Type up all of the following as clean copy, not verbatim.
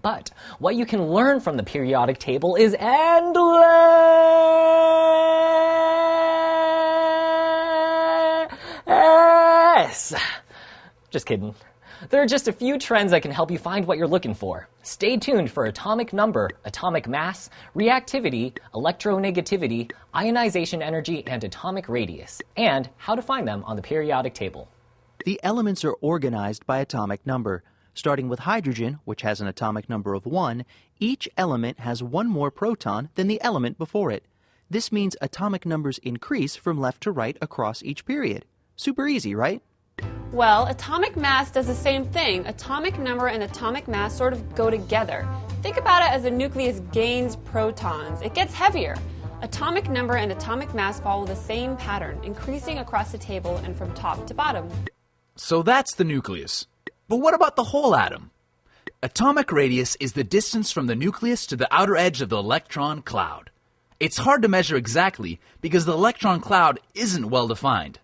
But what you can learn from the periodic table is endless! Just kidding. There are just a few trends that can help you find what you're looking for. Stay tuned for atomic number, atomic mass, reactivity, electronegativity, ionization energy, and atomic radius, and how to find them on the periodic table. The elements are organized by atomic number. Starting with hydrogen, which has an atomic number of 1, each element has one more proton than the element before it. This means atomic numbers increase from left to right across each period. Super easy, right? Well, atomic mass does the same thing. Atomic number and atomic mass sort of go together. Think about it as the nucleus gains protons. It gets heavier. Atomic number and atomic mass follow the same pattern, increasing across the table and from top to bottom. So that's the nucleus. But what about the whole atom? Atomic radius is the distance from the nucleus to the outer edge of the electron cloud. It's hard to measure exactly because the electron cloud isn't well defined.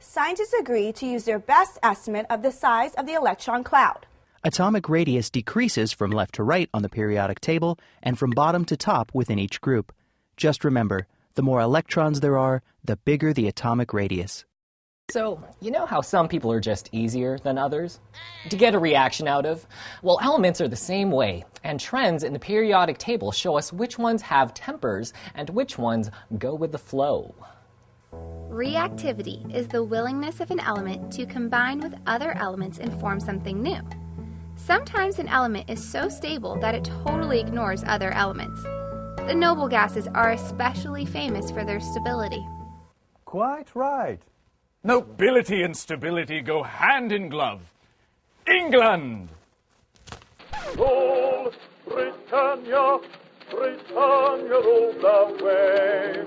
Scientists agree to use their best estimate of the size of the electron cloud. Atomic radius decreases from left to right on the periodic table and from bottom to top within each group. Just remember, the more electrons there are, the bigger the atomic radius. So, you know how some people are just easier than others to get a reaction out of? Well, elements are the same way, and trends in the periodic table show us which ones have tempers and which ones go with the flow. Reactivity is the willingness of an element to combine with other elements and form something new. Sometimes an element is so stable that it totally ignores other elements. The noble gases are especially famous for their stability. Quite right. Nobility and stability go hand in glove. England! Rule, Britannia, Britannia, rule the way.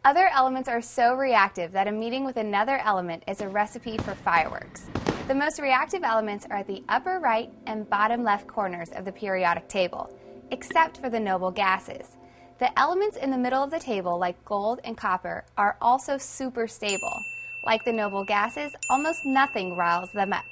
Other elements are so reactive that a meeting with another element is a recipe for fireworks. The most reactive elements are at the upper right and bottom left corners of the periodic table, except for the noble gases. The elements in the middle of the table, like gold and copper, are also super stable. Like the noble gases, almost nothing riles them up.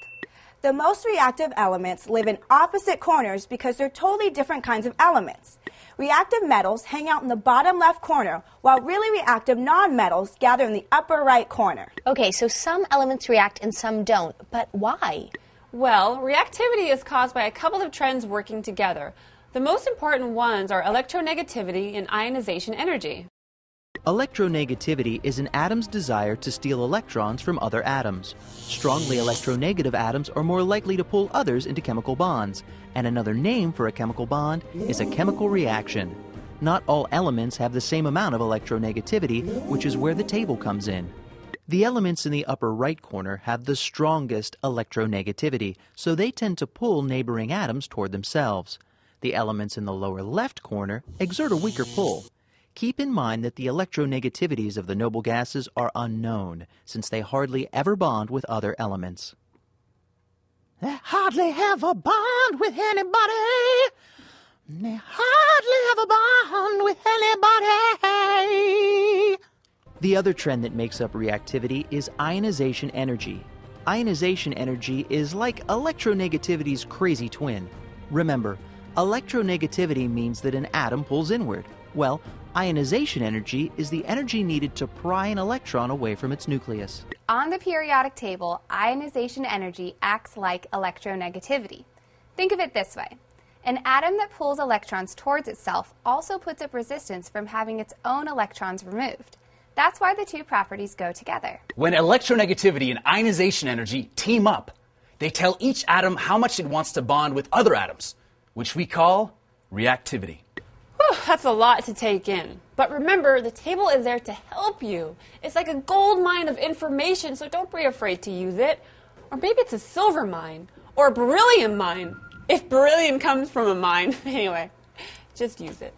The most reactive elements live in opposite corners because they're totally different kinds of elements. Reactive metals hang out in the bottom left corner, while really reactive nonmetals gather in the upper right corner. Okay, so some elements react and some don't, but why? Well, reactivity is caused by a couple of trends working together. The most important ones are electronegativity and ionization energy. Electronegativity is an atom's desire to steal electrons from other atoms. Strongly electronegative atoms are more likely to pull others into chemical bonds, and another name for a chemical bond is a chemical reaction. Not all elements have the same amount of electronegativity, which is where the table comes in. The elements in the upper right corner have the strongest electronegativity, so they tend to pull neighboring atoms toward themselves. The elements in the lower left corner exert a weaker pull. Keep in mind that the electronegativities of the noble gases are unknown, since they hardly ever bond with other elements. They hardly ever bond with anybody. They hardly ever bond with anybody. The other trend that makes up reactivity is ionization energy. Ionization energy is like electronegativity's crazy twin. Remember, electronegativity means that an atom pulls inward. Well, ionization energy is the energy needed to pry an electron away from its nucleus. On the periodic table, ionization energy acts like electronegativity. Think of it this way. An atom that pulls electrons towards itself also puts up resistance from having its own electrons removed. That's why the two properties go together. When electronegativity and ionization energy team up, they tell each atom how much it wants to bond with other atoms, which we call reactivity. Whew, that's a lot to take in. But remember, the table is there to help you. It's like a gold mine of information, so don't be afraid to use it. Or maybe it's a silver mine, or a beryllium mine, if beryllium comes from a mine. Anyway, just use it.